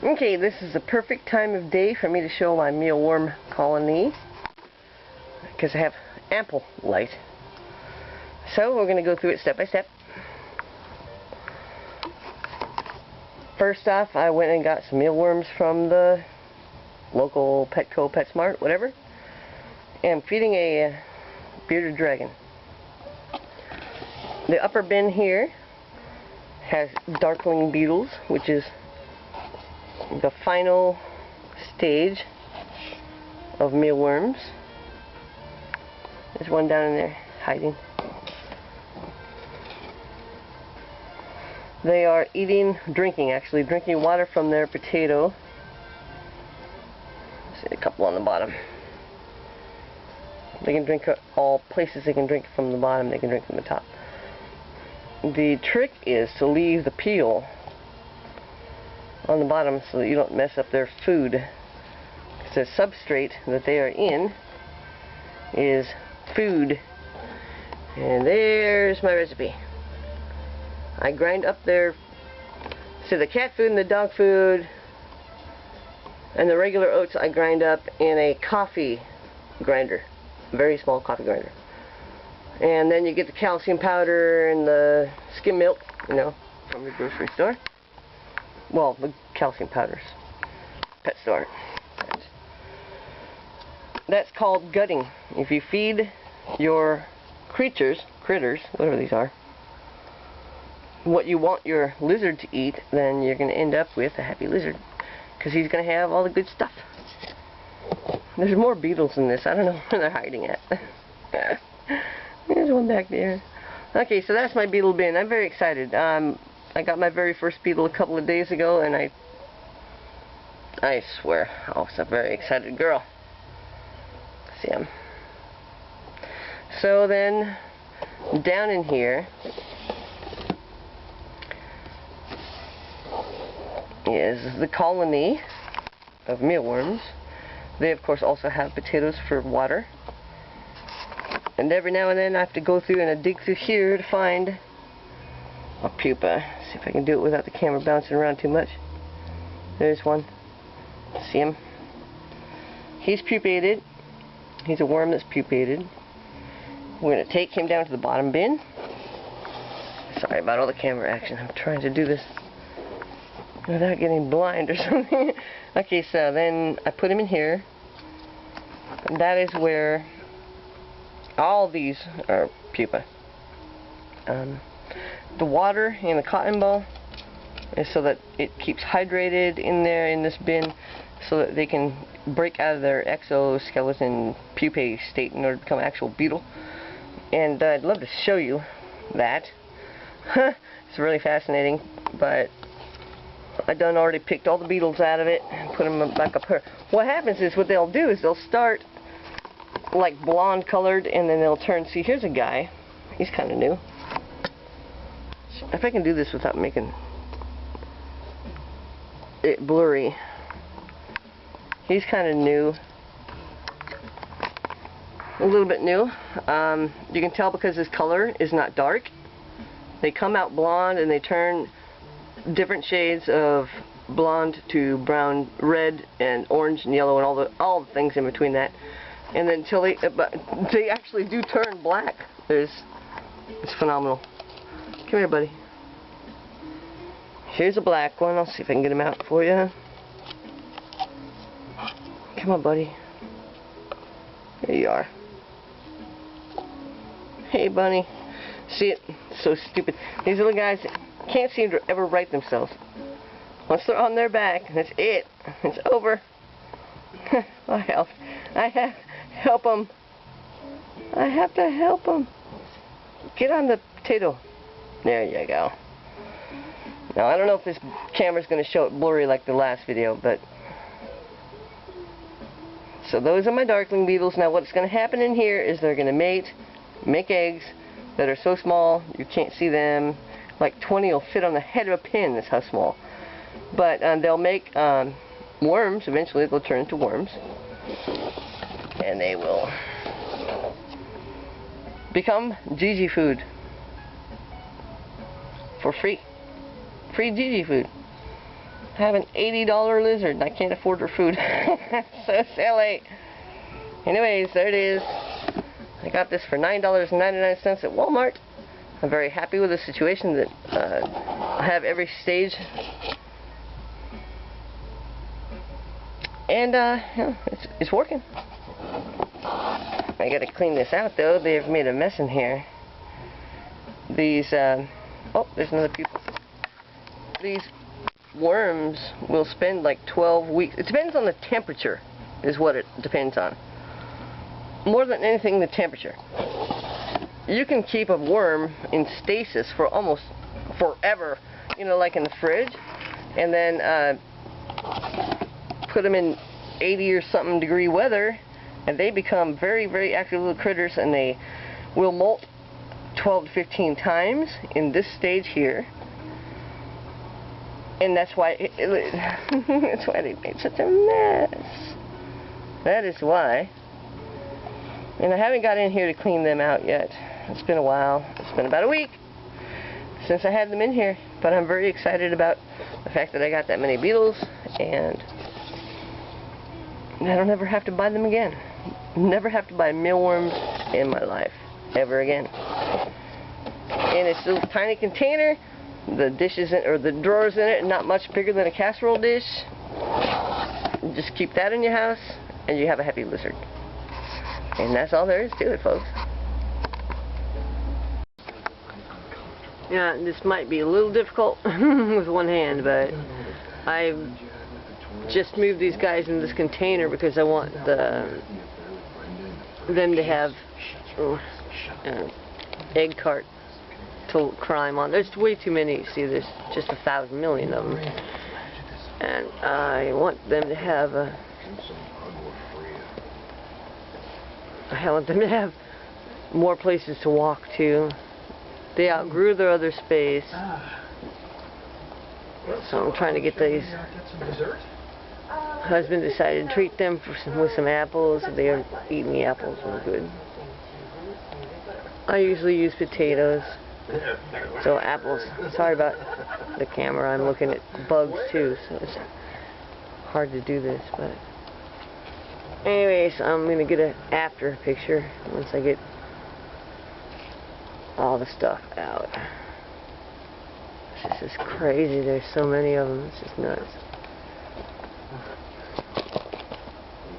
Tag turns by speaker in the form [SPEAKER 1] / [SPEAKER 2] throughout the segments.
[SPEAKER 1] Okay, this is the perfect time of day for me to show my mealworm colony, because I have ample light. So we're going to go through it step by step. First off, I went and got some mealworms from the local Petco, PetSmart, whatever, and I'm feeding a bearded dragon. The upper bin here has Darkling Beetles, which is the final stage of mealworms. There's one down in there hiding. They are drinking water from their potato. See a couple on the bottom. They can drink all places they can drink from the bottom, they can drink from the top. The trick is to leave the peel on the bottom so that you don't mess up their food. Because the substrate that they are in is food. And there's my recipe. I grind up the cat food and the dog food and the regular oats I grind up in a coffee grinder. Very small coffee grinder. And then you get the calcium powder and the skim milk, from the grocery store. Well, the calcium powders. Pet store. That's called gutting. If you feed your critters, whatever these are, what you want your lizard to eat, then you're going to end up with a happy lizard. Because he's going to have all the good stuff. There's more beetles in this. I don't know where they're hiding at. There's one back there. Okay, so that's my beetle bin. I'm very excited. I got my very first beetle a couple of days ago, and I swear, I was a very excited girl. See him. So then, down in here is the colony of mealworms. They, of course, also have potatoes for water. And every now and then I have to go through and I dig through here to find a pupa. See if I can do it without the camera bouncing around too much. There's one. See him? He's pupated. He's a worm that's pupated. We're going to take him down to the bottom bin. Sorry about all the camera action. I'm trying to do this without getting blind or something. Okay, so then I put him in here. And that is where all these are pupa. The water in the cotton ball is so that it keeps hydrated in there in this bin, so that they can break out of their exoskeleton pupae state in order to become an actual beetle. And I'd love to show you that. It's really fascinating, but I done already picked all the beetles out of it and put them back up here. What happens is, what they'll do is they'll start like blonde colored, and then they'll turn. See, here's a guy. He's kind of new. If I can do this without making it blurry. He's kind of new. A little bit new. You can tell because his color is not dark. They come out blonde and they turn different shades of blonde to brown, red, and orange and yellow, and all the things in between that. And then until they actually do turn black. It's phenomenal. Come here, buddy. Here's a black one. I'll see if I can get him out for you. Come on, buddy. Here you are. Hey, bunny. See it? So stupid. These little guys can't seem to ever right themselves. Once they're on their back, that's it. It's over. I have to help them. I have to help them. Get on the potato. There you go. Now, I don't know if this camera's going to show it blurry like the last video, but... So those are my Darkling Beetles. Now what's going to happen in here is they're going to make eggs that are so small you can't see them. Like 20 will fit on the head of a pin, that's how small. But they'll make worms. Eventually they'll turn into worms. And they will become GiGi food. For free. Free GiGi food. I have an $80 lizard and I can't afford her food. So silly. Anyways, there it is. I got this for $9.99 at Walmart. I'm very happy with the situation that I have every stage. And yeah, it's working. I gotta clean this out though. They've made a mess in here. These, oh, there's another pupil. These worms will spend like 12 weeks. It depends on the temperature, is what it depends on. More than anything, the temperature. You can keep a worm in stasis for almost forever, you know, like in the fridge, and then put them in 80 or something degree weather, and they become very, very active little critters, and they will molt 12 to 15 times in this stage here. And that's why that's why they made such a mess. That is why. And I haven't got in here to clean them out yet. It's been a while. It's been about a week since I had them in here, but I'm very excited about the fact that I got that many beetles, and I don't ever have to buy them again. Never have to buy mealworms in my life ever again. And it's a little tiny container. The dishes or the drawers in it are not much bigger than a casserole dish. Just keep that in your house, and you have a happy lizard. And that's all there is to it, folks. Yeah, this might be a little difficult with one hand, but I just moved these guys in this container because I want them to have egg cart to climb on. There's way too many. See, there's just 1,000 million of them, and I want them to have more places to walk to. They outgrew their other space, so I'm trying to get these. Husband decided to treat them with some apples. They are eating the apples real good. I usually use potatoes, so apples. Sorry about the camera. I'm looking at bugs too, so it's hard to do this. But anyways, I'm gonna get an after picture once I get all the stuff out. This is crazy. There's so many of them. It's just nuts.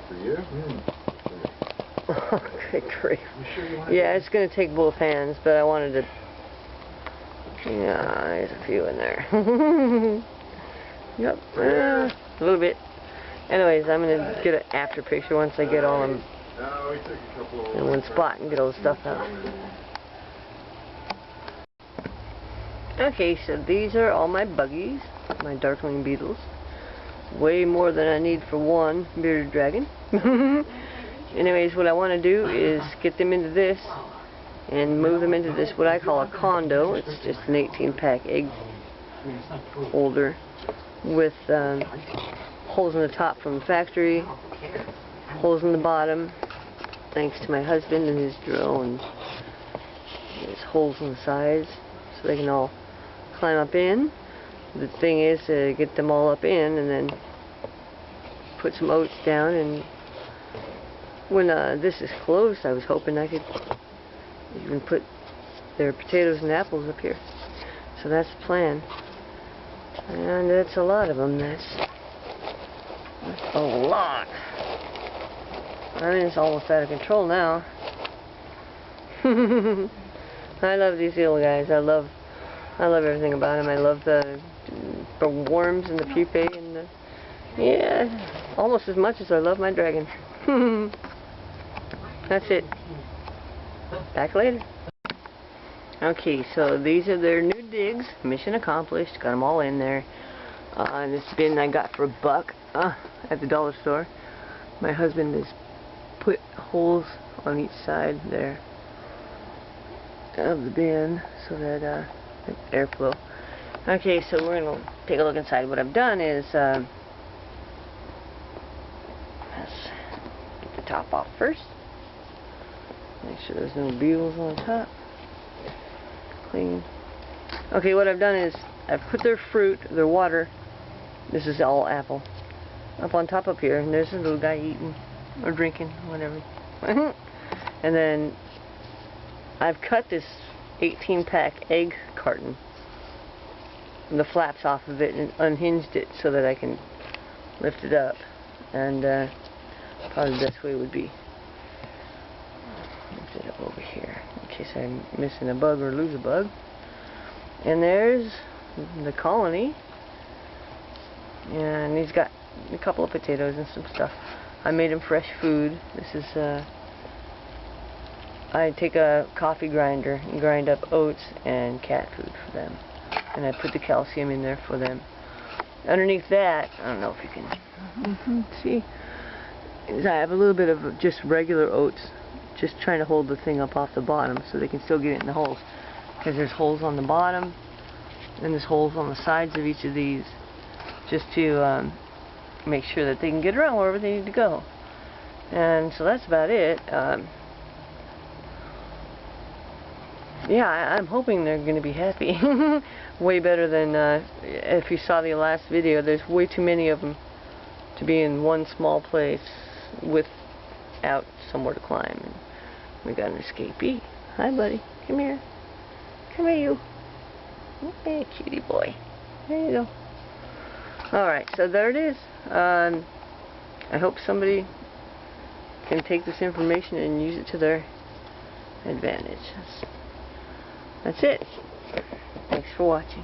[SPEAKER 2] For you?
[SPEAKER 1] Oh, good grief. Yeah, it's going to take both hands, but I wanted to... Yeah, there's a few in there. Yep, a little bit. Anyways, I'm going to get an after picture once I get all them in one spot and get all the stuff out. Okay, so these are all my buggies, my Darkling Beetles. Way more than I need for one bearded dragon. Anyways, what I want to do is get them into this and move them into this, what I call a condo. It's just an 18-pack egg holder with holes in the top from the factory, holes in the bottom, thanks to my husband and his drill, and there's holes in the sides so they can all climb up in. The thing is to get them all up in and then put some oats down, and when this is closed, I was hoping I could even put their potatoes and apples up here. So that's the plan. And that's a lot of them. That's a lot. I mean, it's almost out of control now. I love these little guys. I love everything about them. I love the worms and the pupae and the, yeah, almost as much as I love my dragon. That's it. Back later. Okay, so these are their new digs. Mission accomplished. Got them all in there. And this bin I got for $1 at the dollar store. My husband has put holes on each side there of the bin so that airflow. Okay, so we're going to take a look inside. What I've done is let's get the top off first. Make sure there's no beetles on top. Clean. Okay, what I've done is I've put their fruit, their water, This is all apple. Up on top up here, and there's a little guy eating or drinking, whatever. And then I've cut this 18-pack egg carton, the flaps off of it, and unhinged it so that I can lift it up. And probably the best way would be lift it up over here in case I'm missing a bug or lose a bug. And there's the colony, and he's got a couple of potatoes and some stuff. I made him fresh food. This is I take a coffee grinder and grind up oats and cat food for them, and I put the calcium in there for them. Underneath that, I don't know if you can see, is I have a little bit of just regular oats, just trying to hold the thing up off the bottom so they can still get it in the holes, because there's holes on the bottom and there's holes on the sides of each of these, just to make sure that they can get around wherever they need to go. And so that's about it. Yeah, I'm hoping they're going to be happy. Way better than if you saw the last video. There's way too many of them to be in one small place without somewhere to climb. And we got an escapee. Hi, buddy. Come here. Come here, you. Hey, cutie boy. There you go. Alright, so there it is. I hope somebody can take this information and use it to their advantage. That's it. Thanks for watching.